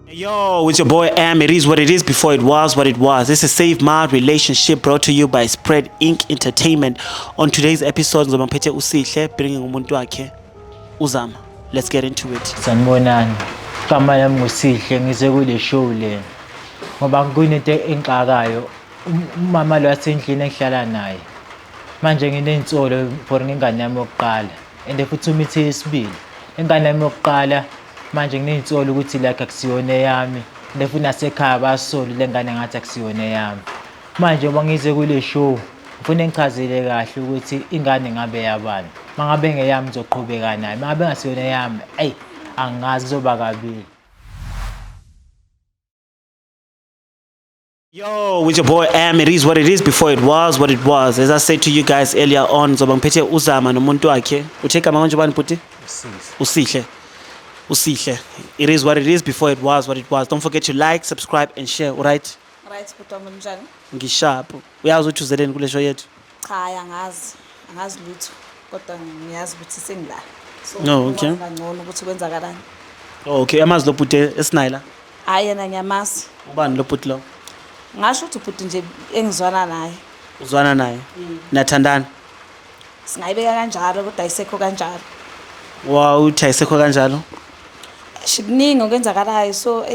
Yo, it's your boy Am. It is what it is before it was what it was. This is Save My Relationship brought to you by Spread Inc. Entertainment. On today's episode, ngizomaphethe uSihle bringing umuntu wakhe Uzama. Let's get into it. Sanibonani. Igama lami nguSihle ngize kule show le. Ngoba kunento engixakayo. Umama lo wasendlini engihlala naye. Manje nginensolo for ingane yami yokuqala. And futhi umithe yesibili. Ingane yami yokuqala manje nginensolo ukuthi like akusiyona yami. Ndefu nasekhaya basolo lengane ngathi akusiyona yami. Manje uma ngize kule show ngifuna ngichazele kahle ukuthi ingane ngabe yabani. Mangabe ngeyami ngizoqhubeka naye. Mangabe ngasiyona yami, angazi zoba kabili. Yo, with your boy Am. It is what it is before it was what it was. As I said to you guys earlier on, ngizomaphethe Uzama nomuntu wakhe. Utheka manje bani puti? Usihle. Usihle. It is what it is before it was what it was. Don't forget to like, subscribe and share, alright? Right, Butama njani? Ngisharp. Uyazi ukuthi uzeleni kule show yethu? Cha, angazi lutho. Kodwa ngiyazi ukuthi sengila. So, No, okay. ngcono ukuthi kwenzakalani. Okay, amazi lo puti esinayi la. Hayi yena ngiyamazi. Ubani lo puti lo? Ngasho ukuthi ubhuti nje engizwana naye. Uzwana naye? Nathandana? Singayibeka kanjalo kodwa ayisekho kanjalo. Wow, uthi ayisekho kanjalo? Shikuningi okwenzakalayo so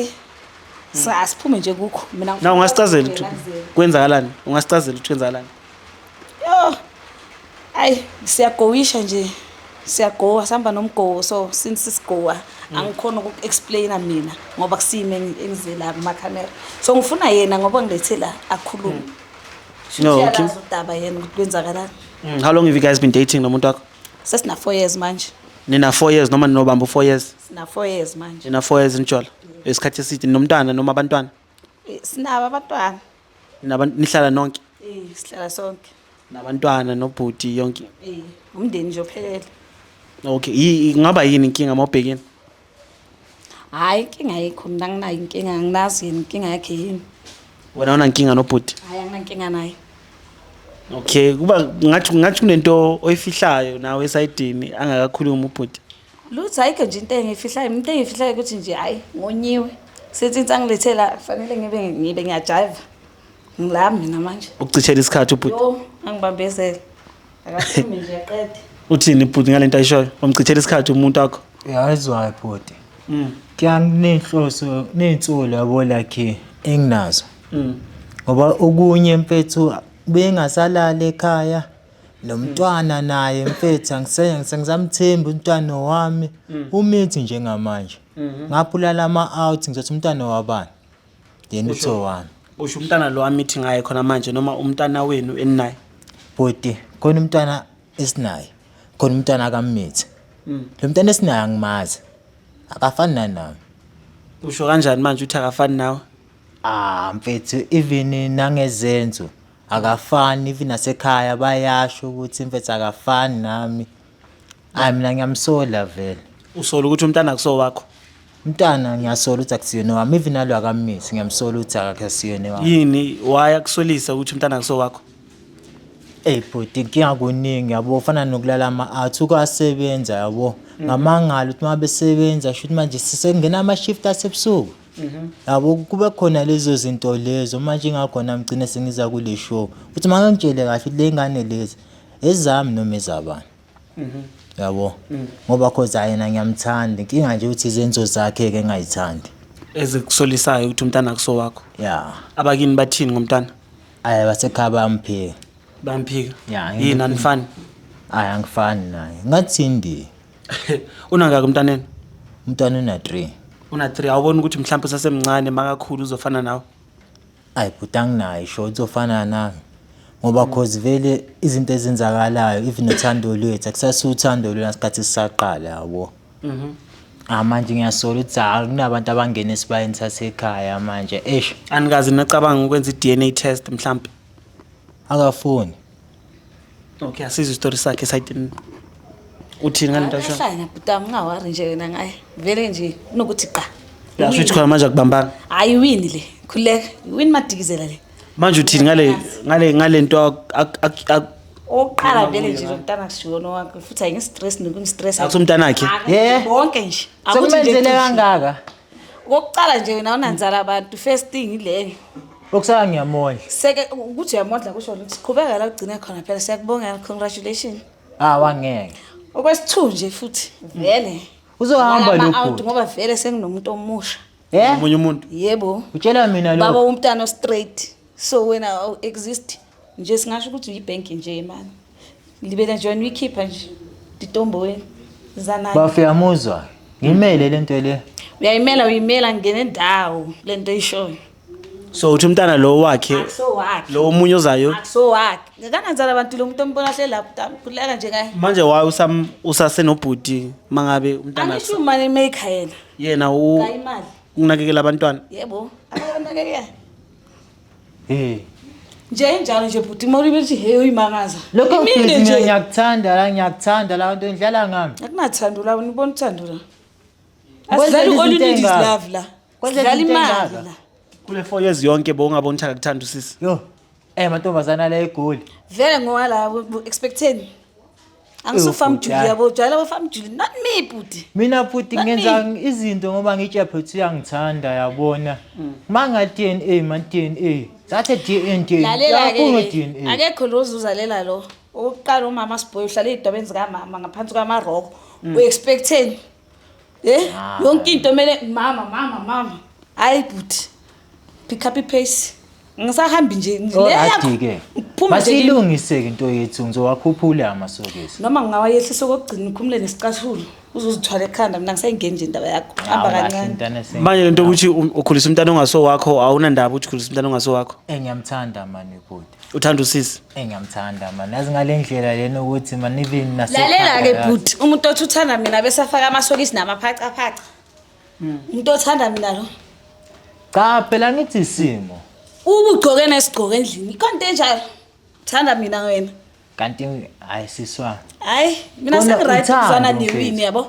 asiphume nje kukho. Mina Na ungasichazela ukuthi kwenzakalani? Ungasichazela ukuthi kwenzakalani? Yo. Siyagowisha nje. Siyagowa sihamba nomgowo so since sigowa angikhona uku-explaina mina ngoba kusime engizela kuma camera. So ngifuna yena ngoba ngilethe la akhulume. No, okay. Udaba yena ukuthi kwenzakalani. How long have you guys been dating nomuntu wakho? Sesina 4 years manje. Nina 4 years noma ninobamba 4 years? Sina 4 years manje. Nina 4 years njola. Isikhathi eside nomntwana noma abantwana? Sinaba abantwana. Nihlala nonke? Sihlala sonke. Nabantwana nobhuti yonke? Umndeni nje ophelele. Okay, ngaba yini inkinga mawubhekini? Hayi inkinga ayikho mina nginayo inkinga nginazi yini inkinga yakhe yini. Wena una inkinga nobhuti? Hayi anginankinga naye. Okay, kuba ngathi kunento oyifihlayo nawe esayidini angakakhuluma ubhuti. Lutho ayikho nje into engifihlayo ukuthi nje hayi ngonyiwe. Sethi insangilethela kufanele ngibe ngiyajive. Ngilami mina manje. Ukucithela isikhathi ubhuti? Yo, angibambezela. Akathumi nje aqede. Uthini ibhuti ngale nto ayishoyo? Umchithela isikhathi umuntu wakho? Yazwa bhuti. Kuyanenhloso nensolo yabo lakhe enginazo. Ngoba okunye mfethu bengasalala ekhaya nomntwana naye mfethu ngizamthemba umntwana wami umithi njengamanje. Ngaphulala ama-out ngizothi umntwana wabani? Yena utho wami. Usho umntana lo amithi ngaye khona manje noma umntana wenu eninaye? Bhuti, khona umntwana esinaye. Khona umntwana kaMithi. Lo mntwana esinaye angimazi. Akafani nami. Usho kanjani manje uthi akafani nawe? Mfethu even nangezenzo akafani even nasekhaya bayasho ukuthi mfethu akafani nami. Mina ngiyamsola vele. Usola ukuthi umntana akuso wakho? Umntana ngiyasola ukuthi akusiyona wami even nalo akaMithi ngiyamsola ukuthi akasiyona wami. Yini waya kusolisa ukuthi umntana akuso wakho? Bhuti kuningi yabo ufana nokulala ama-out ukasebenza yabo ngamangalo ukuthi mabesebenza shuthi manje sisengena ama-shift asebusuku yabo kube khona lezo zinto lezo manje ngakhona ngigcine sengiza kule show ukuthi mangangitshele kahle ukuthi le ngane lezi ezami noma ezabani yabo ngoba cause yena ngiyamthanda inkinga nje ukuthi izenzo zakhe ke engayithandi ezikusolisayo ukuthi umntana akuso wakho. Abakini bathini ngomntana? Basekhaya bamphika. Bamphika? Yini anifani? Angifani naye. Ngathindi. Unangaki umntaneni? Umntwana una 3. Una 3. Awubona ukuthi mhlawumbe sasemncane makakhulu uzofana nawe? Bhuti anginayo sho uzofana nami. Ngoba cause vele izinto ezenzakalayo even uthando lwethu akusasuthando lona isikhathi sisaqala yabo. Manje ngiyasola ukuthi akunabantu abangena esibayeni sasekhaya manje. Anikazi nacabanga ukwenza i-DNA test mhlawumbe? Akafuni. Okay, asizwe story sakhe sayidini. Uthini ngale nto ayisho? Hlanya butama ngawari nje wena ngaye. Vele nje unokuthi qa. Yasho ukuthi khona manje akubambanga. Hayi win le. Khuleka. Win madikizela le. Manje uthini ngale nto oqala vele nje umntana kushiwono wakhe futhi ayingi stress nokungi stress. Akusumntana wakhe? Bonke nje. Sekumenzele kangaka. Okokucala nje wena unanzala abantu first thing ile. Okusala ngiyamondla. Seke ukuthi uyamondla kusho ukuthi siqhubeka la ugcine khona phela siyakubonga congratulations. Wangeke. Okwesithu nje futhi vele. Uzohamba out lokho. ngoba vele senginomuntu omusha. Omunye umuntu. Yebo. Utshela mina Baba lokho. umntana straight. So wena exist nje singasho ukuthi uyibank nje man. Libela nje wena uyikhipha nje ditombo wena. Zanani. Bafuyamuzwa. Ngimele lento le. Uyayimela ngene ndawo lento eyishoyo. So uthi umntana lo wakhe So wakhe. lo omunye ozayo So wakhe. Ngakananzala abantu lo muntu ombona hle lapha kuleka nje kaye. manje waye usasenobhuti mangabe umntana Angisho money maker yena. yena Ka imali. unakekela abantwana. Yebo. Akakake. Nje Njalo nje bhuti mawulibe ukuthi hey uyimangaza. lokho Iminde nje ngiyakuthanda la nto indlala ngami. Akunathando la unibona uthando la. Kwenza Asidlali izinto all you need is engaka. love la. Kwenza Sidlala izinto imali engaka. la. Kule 4 years yonke bowungabona ukuthi akakuthanda usisi. Yo. Mantombazana la egoli. Vele ngoba la expecting. Angisufam bhuti, Julia yabo jwayela bafam Julia not me bhuti. Mina futhi Nani? ngenza izinto ngoba ngitshe phethu uyangithanda yabona. Manga DNA man DNA. Zathe DNA. Lalela Yafunga ke DNA. akekho lo uzalela lo. Oqala umama siboy uhlala idobeni zika mama ngaphansi kwamaroko. We expecting. Yonke into mele mama. Hayi bhuti. Pick up ipace. Ngisahambi nje Adike. Masilungise into yethu ngizowakhuphula amasokisi. noma ngingawayehlisa kokugcina ukhumule nesicathulo uzozithwala ekhanda mina ngisayingeni nje indaba yakho hamba kancane Manje lento ukuthi ukhulisa umntana ongaso wakho awunandaba ukuthi ukhulisa umntana ongaso wakho. Ngiyamthanda mani bhuti. Uthanda usisi. Ngiyamthanda mani. Yazi ngalendlela lena ukuthi mani even lalela ke bhuti umuntu othi uthanda mina bese afaka amasokisi namaphaca. Umuntu othanda mina lo cha phela ngithi isimo. ubugcoke nesigcoke endlini ikonto enjalo thanda mina wena Kanti ayisiswa. hayi mina Kona sengiright uthando, ukuzwana mfethu. newini yabo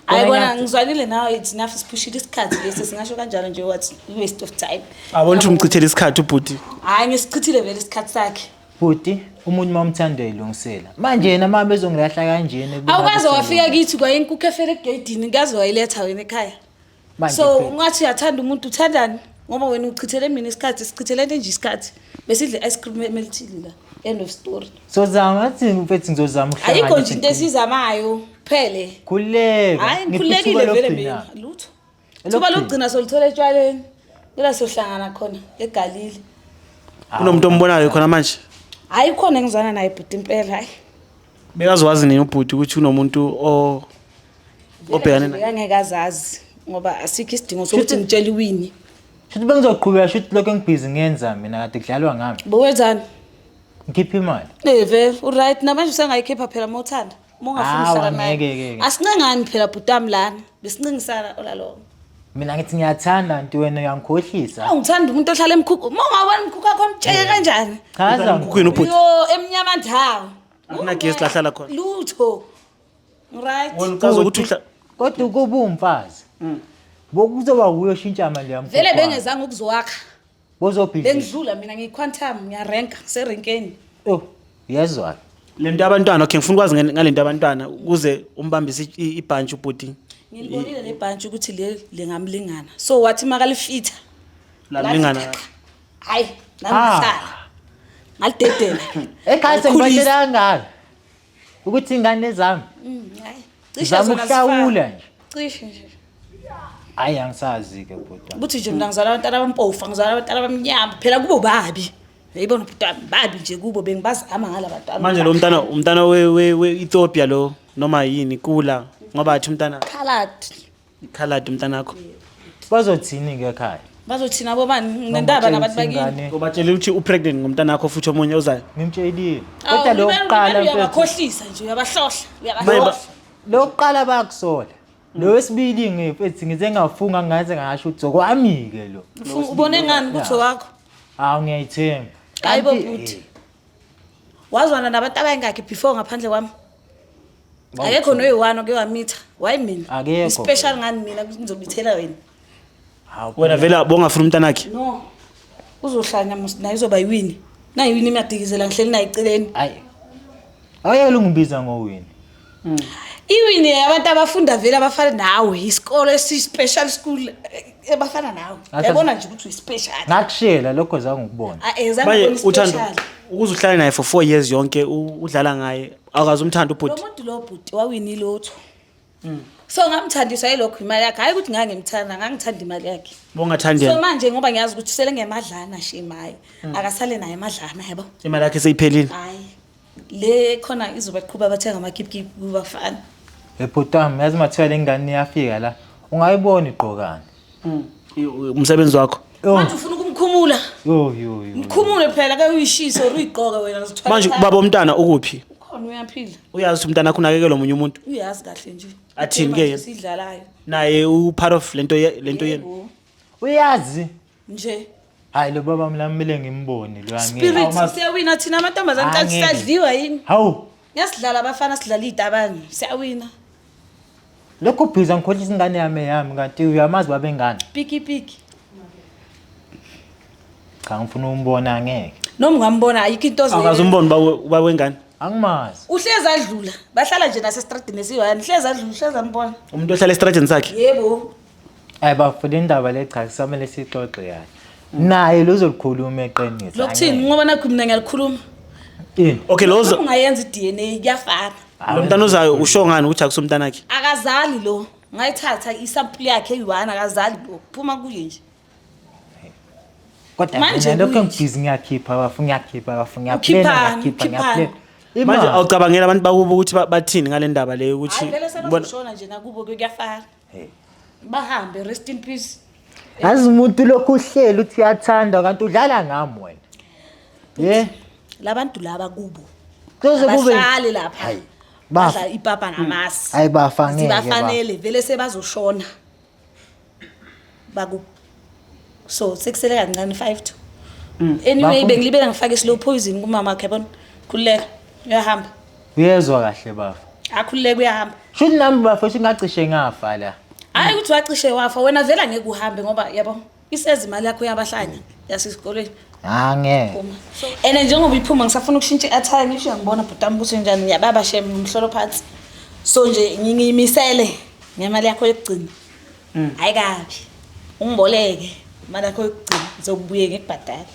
hayi kona ngizwanile nawe it's enough siphushile isikhathi lesi singasho kanjalo nje what waste of time Awona ukuthi umchithele isikhathi ubhuti. hayi ngisichithile vele isikhathi sakhe Bhuti umuntu mamthanda uyilungisela. Manje yena mama bezongilahla kanjeni. awukaze wafika kithi kwa inkukhu efele egedini ngaze wayiletha wena ekhaya so ungathi uyathanda umuntu uthandani ngoba wena uchithele mina isikhathi sichithele nje isikhathi besidle ice cream emelithile la end of story so zama athi mfethu ngizozama ukuhlangana. ayikho nje into esizamayo phele Khuleka. hayi ngikhulekile vele mina lutho thuba lokugcina solithola etshwaleni ila sohlangana khona eGalile Kunomuntu ombonayo khona manje. hayi khona engizwana naye bhuti impela hayi Bekaziwazi nini ubhuti ukuthi unomuntu obhekane naye. ngeke ngoba asikho isidingo sokuthi ngitshele iwini Shuthi bengizoqhubeka shuthi lokho engibhizi ngenza mina kade kudlalwa ngami. bowenzani Ngikhipha imali. Neve uright namanje usengayikhipha phela mothanda mongafuna uhlala naye asincengani phela bhutami lana besincingisana olalo Mina ngithi ngiyathanda nto wena uyangikhohlisa. awungithanda umuntu ohlala emkhukhu mongawona umkhukhu akho mtsheke kanjani Chaza Ukukhwini ubhuti. yo emnyama ndawo Akuna guest lahlala khona. lutho right Wena ucaza ukuthi kodwa kuba umfazi. Bokuzoba uyoshintsha imali yami. vele bengezanga ukuzowakha Bozobhidla. bengidlula mina ngiyiquantum ngiyarenka serenkeni Oh, yezwa. lento abantwana okay ngifuna ukwazi ngalento abantwana ukuze umbambise ibhanchi ubhuti. ngilibonile le bunch ukuthi lengamlingana so wathi makalifitha Lamlingana. hayi nangihlala ngalidedela Ekhaya sengibatshela ngalo. Ukuthi ingane zami hayi cishe zama zona ukuhlawula nje. cishe nje Hayi angisazi ke bhuti. ukuthi nje mina ngizala abantwana abampofu ngizala abantwana abamnyama phela kubo babi yayibona ubutwana babi nje kubo bengibazama ngalabantwana Manje lo umntana we Ethiopia lo noma yini kula ngoba athi umntana Khalad umntana wakho. Bazothini ke ekhaya? bazothina bobani nendaba nabantu bakini Ngobatshela ukuthi upregnant ngomntana wakho futhi omunye ozayo. Ngimtshelile. Kodwa lokuqala mfethu. uyabakhohlisa nje uyabahlohla Lokuqala bayakusola. Lo wesibili ngefethi ngize ngafunga ngaze ngasho ukuthi zokwami ke lo. ubone ngani kutho wakho Hawu ngiyayithemba. hayibo bhuti wazwana nabantu abayingakhi before ngaphandle kwami akekho noyi-1 oke wamitha why mina Akekho. special ngani mina ngizobithela wena Hawu Wena vela bongafuna umntana wakhe. no uzohlanya naye izoba yiwini nayiwini imiyadikizela ngihleli naye eceleni hayi. Awuyele ungibiza ngowini. iwini yabantu abafunda vele abafana nawe isikole esi-special school ebafana nawe yabona nje ukuthi uyispecial Ngakushela lokho zange ngikubona. Manje uthando special ukuze uhlale naye for 4 years yonke udlala ngaye akazi umthando lo ubhuti. muntu lo bhuti wawinile lotho so ngamthandiswa yilokho imali yakhe hayi ukuthi ngangimthanda ngangithanda imali yakhe Bongathandela. so manje ngoba ngiyazi ukuthi sele ngemadlana shimaye akasale naye emadlana yabo Imali yakhe seyiphelile. hayi le khona izoba iqhuba bathenga amakipkip kubafana Ebhotami yazi mathiwa lengane iyafika la. Ungayibona igqokana. Umsebenzi wakho. manje ufuna ukumkhumula Yo. mkhumule phela ke uyishisa uyigqoke wena uzithwala Manje ubaba umntana ukuphi? khona uyaphila Uyazi ukuthi umntana akho unakekelwa omunye umuntu. uyazi kahle nje Athini ke yena? sidlalayo Naye part of lento yena. Yebo. Uyazi? nje Hayi lo baba mlamile ngimbone lo angeke. spirit siyawina thina amantombazane xa Angeke. sisadliwa yini Hawu. yasidlala abafana sidlala izitabane siyawina Lokho bhiza ngikhohlisa ingane yami kanti uyamazi babengane. piki Cha ngifuna umbona angeke. noma ungambona ayikho into Akazi umbone uba wengane. Angimazi. uhlezi adlula bahlala nje nasestradini esiyi-1 hlezi adlula hlezi ambona Umuntu ohlala estradini sakhe. yebo Bafuna indaba le cha kusamele sixoxe yayo. Naye lozolikhuluma eqinisa. lokuthini ngoba nakho mina ngiyalikhuluma Ini? Okay lozo ungayenza i-DNA kuyafana lo mntana uzayo usho ngani ukuthi akusomntana wakhe. akazali lo ngayithatha isampuli yakhe eyi-1 akazali lo phuma kuye nje Kodwa Manje mina lokho kuyini? ngibizi ngiyakhipha bafuna Ukhiphani, ngiyaplena. Manje awucabangela abantu bakubo ukuthi bathini ngale ndaba leyo ukuthi hayi vele ubona sebazoshona nje nakubo kuyafana bahambe rest in peace Yazi umuntu lokhu uhleli uthi uyathanda kanti udlala ngami wena. Ye? labantu laba kubo Kuze kube bahlale lapha Hayi. badla ipapa namasi Hayi bafangeke. sibafanele vele sebazoshona baku so sekusele kancane 5 to anyway Bafuna- bengilibela ngifake slow poison kumama wakhe yabona khululeka uyahamba Uyezwa kahle bafa. akhululeka uyahamba Shuthi nami bafa singacishe ngafa la. hayi ukuthi wacishe wafa wena vela ngeke uhambe ngoba yabo isezi imali yakho yabahlanya yasesikoleni Angeke. uma and njengoba iphuma ngisafuna ukushintsha i-attire ngisho ngibona bhutam ukuthi njani ngiyababa shem umhlolo phansi so nje ngiyimisele ngemali yakho yokugcina hayi kabi ungiboleke imali yakho yokugcina ngizobuye ngikubhadala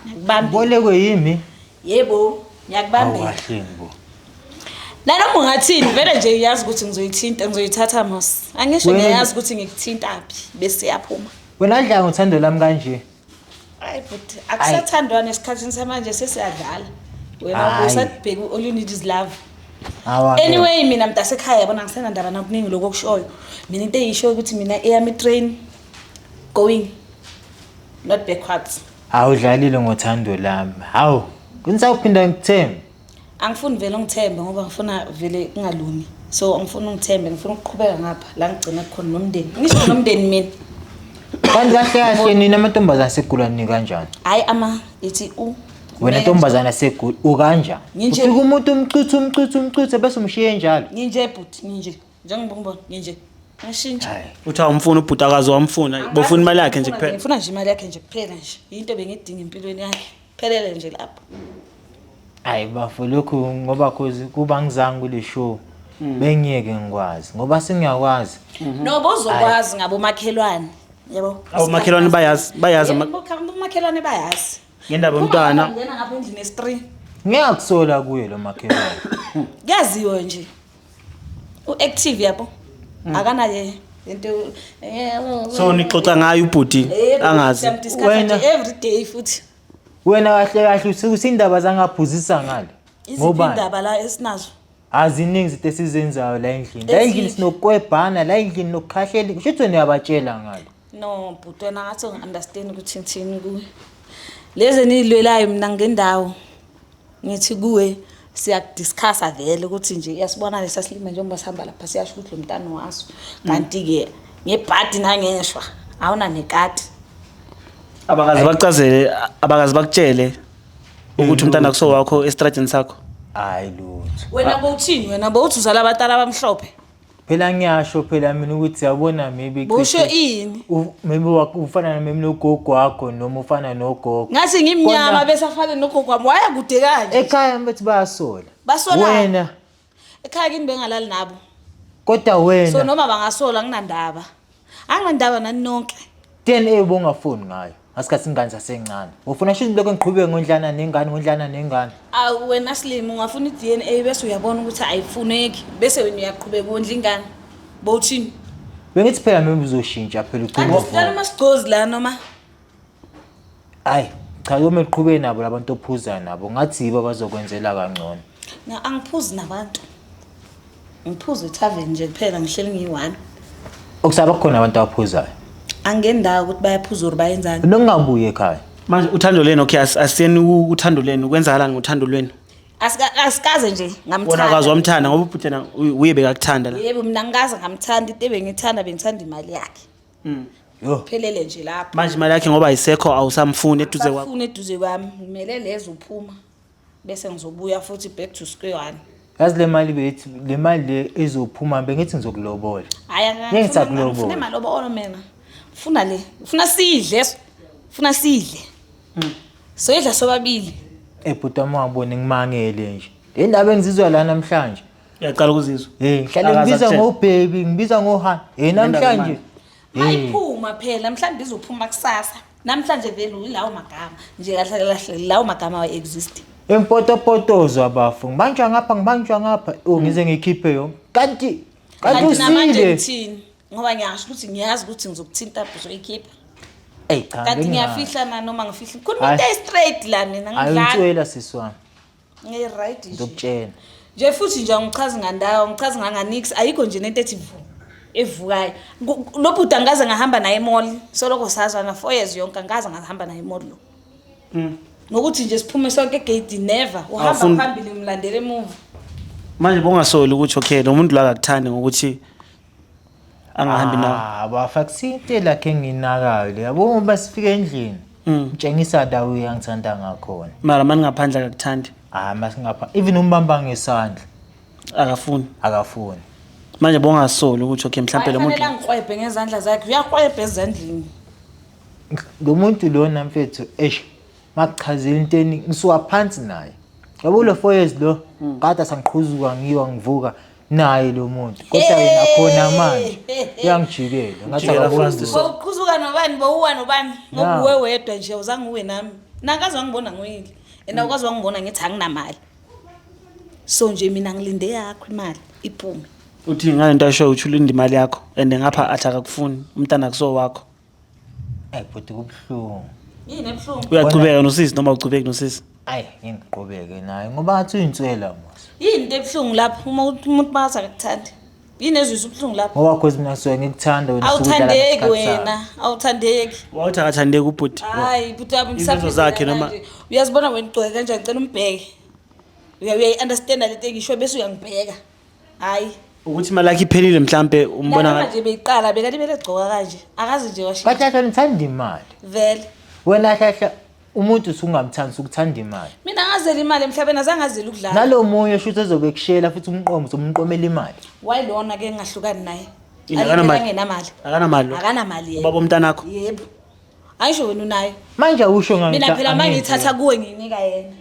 ngikubambe Bolekwe yimi. yebo ngiyakubambela Awahleni bo. nanoma ungathini vele nje uyazi ukuthi ngizoyithatha mos angisho Wena- ngiyazi ukuthi ngikuthintaphi bese yaphuma Wena adla ngothando lami kanje. hayi but akusathandwana esikhathini samanje sesiyadlala wena Hayi. usadibheka all you need is love Awa. anyway mina mntasekhaya yabona ngisenandaba nakuningi lokho okushoyo mina into eyishoyo ukuthi mina eyami train going not backwards Awudlalile ngothando lami. Hawu. Kunisawuphinda ngithembe. angifuni vele ungithembe ngoba ngifuna vele ungalungi so angifuni ungithembe ngifuna ukuqhubeka ngapha la ngigcina khona nomndeni ngisho nomndeni mina Kanti kahle nina amantombazane segulani kanjani? hayi ithi Wena ntombazana segula ukanjani? Nginje. Ufika umuntu umcuthe bese umshiye njalo. nginje but nginje njengibona nginje ngashintsha Hayi. uthi awumfuna ubhuti akazi wamfuna bofuna imali yakhe nje kuphela. ngifuna nje imali yakhe nje kuphela nje into bengidinga empilweni yakhe phelele nje lapho Hayi bafo lokhu ngoba kuba ngizange kule show. Bengiyeke ngikwazi ngoba singiyakwazi. no bozokwazi ngabo makhelwane yabo Awumakhelwane bayazi makhelwane bayazi ngendaba yomntwana. ngena ngapha endlini es3 Ngiyakusola kuye lo makhelwane. kuyaziwe nje uactive yabo akanaye into So nixoxa ngayo ubhuti angazi. Wena- every day futhi Wena kahle usindaba zangaphuzisa ngale. iziphi indaba la esinazo Aziningi izinto esizenzayo la endlini. La endlini sinokwebhana, la endlini nokukhahlela. Kushuthi niyabatshela ngalo. no but wena ngathi ungi-understand ukuthi ngithini kuwe lezi nilwelayo mina ngendawo ngithi kuwe siyakudiscussa vele ukuthi nje iyasibona lesasilima njengoba sihamba lapha siyasho ukuthi lo mntana waso kanti-ke ngebhadi nangeshwa awuna nekati abakazi bakutshele ukuthi umntana kuso wakho estradini sakho. Hayi lutho. wena bowuthini wena bowuthi uzala abatala abamhlophe Phela ngiyasho phela mina ukuthi yabona maybe bowusho ini maybe ufana na maybe nogogo wakho noma ufana nogogo. ngathi ngimnyama Kona- bese afane nogogo wami waya kude kanje Ekhaya mbethi bayasola. Basola? Wena ekhaya kini bengalali nabo kodwa so wena noma bangasola nginandaba anginandaba nani nonke DNA bongafuni ngayo ngasikhathi ingane sasencane ufuna sho lokho ngiqhubeke ngondlana nengane Awu wena Slim ungafuna i-DNA bese uyabona ukuthi ayifuneki bese wena uyaqhubeka ondla ingane. Bowuthini? bengithi phela mina uzoshintsha phela Kanti sicela masigcozi la noma hayi cha yoma eqhubeke nabo labantu ophuza nabo ngathi yibo bazokwenzela kangcono angiphuzi nabantu. Ngiphuza e-tavern nje kuphela ngihleli ngiyi-1. okusaba khona abantu abaphuzayo Angendawo ukuthi bayaphuza or bayenzani. nokungabuye ekhaya Manje uthando lweni okay asiyeni uthando lweni ukwenzakalani ngothando lweni? Asikaze nje ngamthanda. Wona akazi wamthanda ngoba ubhutena uye bekakuthanda la. Yebo mina ngikaze ngamthanda into bengithanda imali yakhe. yo Phelele nje lapho. Manje imali yakhe ngoba ayisekho awusamfuni eduze kwakho. Ufuna eduze kwami ngimele lezo uphuma bese ngizobuya futhi back to square one. yazi le mali bethi le mali le ezophuma bengithi ngizokulobola Hayi ngifuna imali obolo mina. Ufuna le. Ufuna sidle. Soyidla sobabili. ebhuta mawabone ngimangele nje le ndaba engizizwa la namhlanje Uyaqala ukuzizwa. hlale ngibiza ngobaby ngibiza ngohan namhlanje Ayiphuma phela mhlawumbe izophuma kusasa. Namhlanje vele uyilawo magama nje kahle lawo magama exist. empotopotozo abafu ngibanjwa ngapha ngize ngikhiphe yo kanti namanje usile ngithini ngoba ngiyasho ukuthi ngiyazi ukuthi ngizokuthinta uzoyikhipha. cha Kanti ngiyafihla noma ngifihla khona into straight la mina ngidlala. ayitswela siswami Right nje. ngokutshela Nje futhi nje ngichaza ngandawo ngichaza nganganix ayikho nje nento ethi vu evukayo. Lo bhuda ngaze ngahamba naye emall soloko sazwa na 4 years yonke ngaze ngahamba naye emall lo. Ngokuthi nje siphume sonke egate never uhamba phambili umlandela emuva. Manje bongasoli ukuthi okay lo muntu la akakuthandi ngokuthi angahambi nawe. abafakusinte lakhe nginakayo le yabo basifike endlini ngitshengisa dawo uyangithanda ngakhona Mara manje ngaphandle akakuthandi. masingapha even umbamba ngesandla akafuni Manje bongasoli ukuthi okay mhlawumbe lo muntu Kufanele ngiqwebhe ngezandla zakhe uyakwebhe ezandleni. lo muntu lona mfethu makuchazela inteni ngisuka phansi naye yabo lo 4 years lo kade sangiqhuzuka ngivuka naye lo muntu kodwa yena khona manje uyangijikela ngathi akaboni Uqhuzuka nobani bowuwa nobani ngokuwe wedwa nje uzange uwe nami. Nakaze wangibona ngoyile. Ena ukwazi wangibona ngithi anginamali. So nje mina ngilinde yakho imali iphume. uthi ngale nto ayisho uthi ulinde imali yakho and ngapha athi akakufuni umntana akuso wakho. bhuti kubhlungu Yini ebhlungu? Uyaqhubeka nosisi noma uqhubeki nosisi? ngiqhubeke naye ngoba athi uyinswela mos Yini into ebhlungu lapho uma umuntu baza akuthandi? Yini ezwisa ubhlungu lapho? ngoba cause mina ngisuke ngikuthanda wena Awuthandeki wena, awuthandeki. Wathi akathandeki ubhuti. Hayi buthi Izenzo zakhe noma uyazibona wena igqoke kanjani ngicela umbheke. Uyayi-understand lento engisho bese uyangibheka. Hayi. ukuthi imali yakhe iphelile mhlambe umbona Manje nje beyiqala bekade belegcoka kanje. Akazi nje washo. bathi ngithanda imali Vele. wena hlahla umuntu usungamthandi ukuthanda imali Mina ngazela imali emhlabeni azangazela ukudlala. nalomunye shuthi ezobe kushela futhi umqomela imali Wayilona ke engahlukani naye. Akanamali. Angenamali. Akanamali. Akanamali yena. Baba umntanakho. Yebo. Ayisho wena unayo. manje awusho Mina phela mangithatha kuwe nginika yena.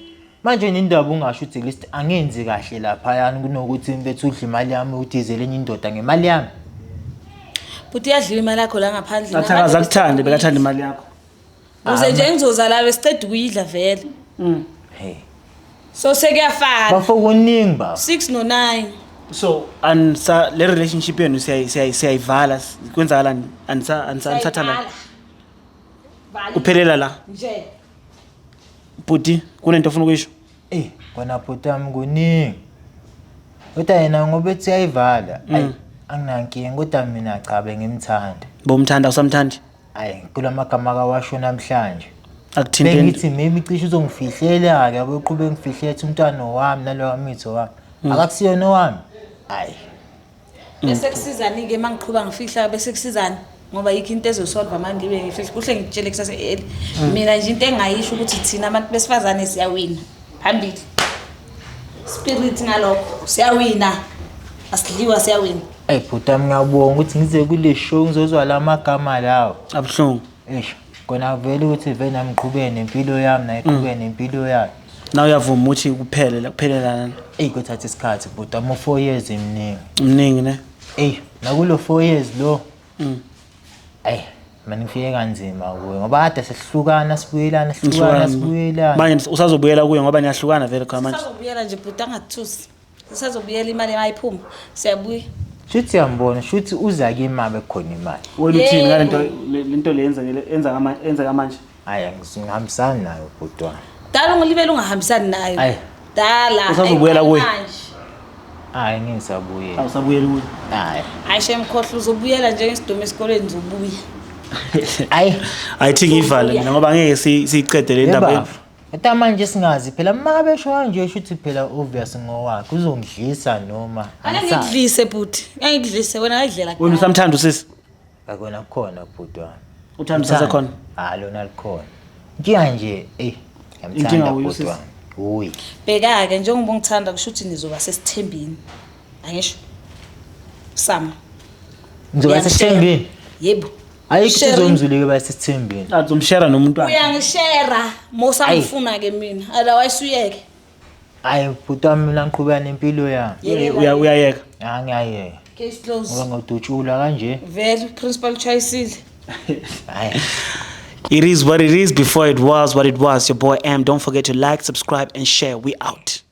manje indaba ungasho ukuthi list angenzi kahle lapha yani kunokuthi bethu udla imali yami udizele enye indoda ngemali yami Futhi yadliwa imali yakho la ngaphandle. Athakaza kuthande bekathanda imali yakho. Uze nje ngizoza la besiqeda ukuyidla vele. hey So sekuyafana. bafo kuningi ba 6 no 9. So ansa le relationship yenu siyayivala kwenzakalani anithatha la uphelela la Nje. bhuti kunento ofuna ukuyisho. kona bhutami kuningi kodwa yena ngoba ethi yayivala anginankinga kodwa mina cha bengimthanda Bomthanda usamthandi kulamagama akawasho namhlanje akuthinte bengithi maybe cishe uzongifihlela ke yabeqhubeka ngifihlethe umntwana wami nalo wamitho wami akakusiyona wami Bese kusizani ke mangiqhubha ngifihla bese kusizani ngoba yikho into ezosolve manje ngibe ngifihla kuhle ngitshele kusase mina nje into engayisho ukuthi thina abantu besifazane siyawina phambili spirit ngalokho siyawina asidliwa siyawina bhutami ngiyabonga ukuthi ngize kule show ngizozwa lamagama lawo abhlungu. kona vele ukuthi vele nami ngiqhubeke nempilo yami naye iqhubeke nempilo yakhe Na uyavuma ukuthi kuphelelana. kuthatha isikhathi bhutami 4 years emningi Mningi ne. nakulo 4 years lo Mina ngifike kanzima kuwe ngoba kade sesihlukana sibuyelana. Manje usazobuyela kuye ngoba niyahlukana vele khona manje. Sazobuyela nje bhuti angathusi. Sisazobuyela imali mayiphuma. Siyabuya. Shuthi yambona, shuthi uza kimi bekhona imali. Wena uthini ngale lento enza kamanje? Hayi ngihambisana nayo bhutwana. Dala ungilibele ungahambisani nayo. Hayi. Dala. Usazobuyela kuye. Hayi ngisabuyela. Awusabuyeli kuye. Hayi. Hayi shemkhohlo uzobuyela nje ngesidomo esikoleni uzobuya. Hayi. Ayithi ngivale mina ngoba ngeke siyiqede le ndaba yethu. Eta manje singazi phela mabesho nje shuthi phela obvious ngowakhe uzongidlisa noma Angidlise bhuti. Angidlise wena ngidlela. Wena usamthanda usisi? akona khona bhutwana. Uthanda usasa khona? Lona likhona. Ngiya nje ngiyamthanda bhutwana. Uyi. Bheka ke njengoba ngithanda kusho ukuthi nizoba sesithembini. Angisho. Sama. Ngizoba sesithembini. Yebo. Ayikho uzomzulike basesithembini. Azomshare nomuntu wakhe. Uyangishare mosangifuna ke mina. Otherwise uyeke. Hayi bhutwana mina ngiqhubeka nempilo yami. Uyayeka. Ngiyayeka. Case closed. Ngoba ngodutshula kanje. Vele principal choice. Hayi. It is what it is before it was what it was. Your boy M. Don't forget to like, subscribe, and share. We out.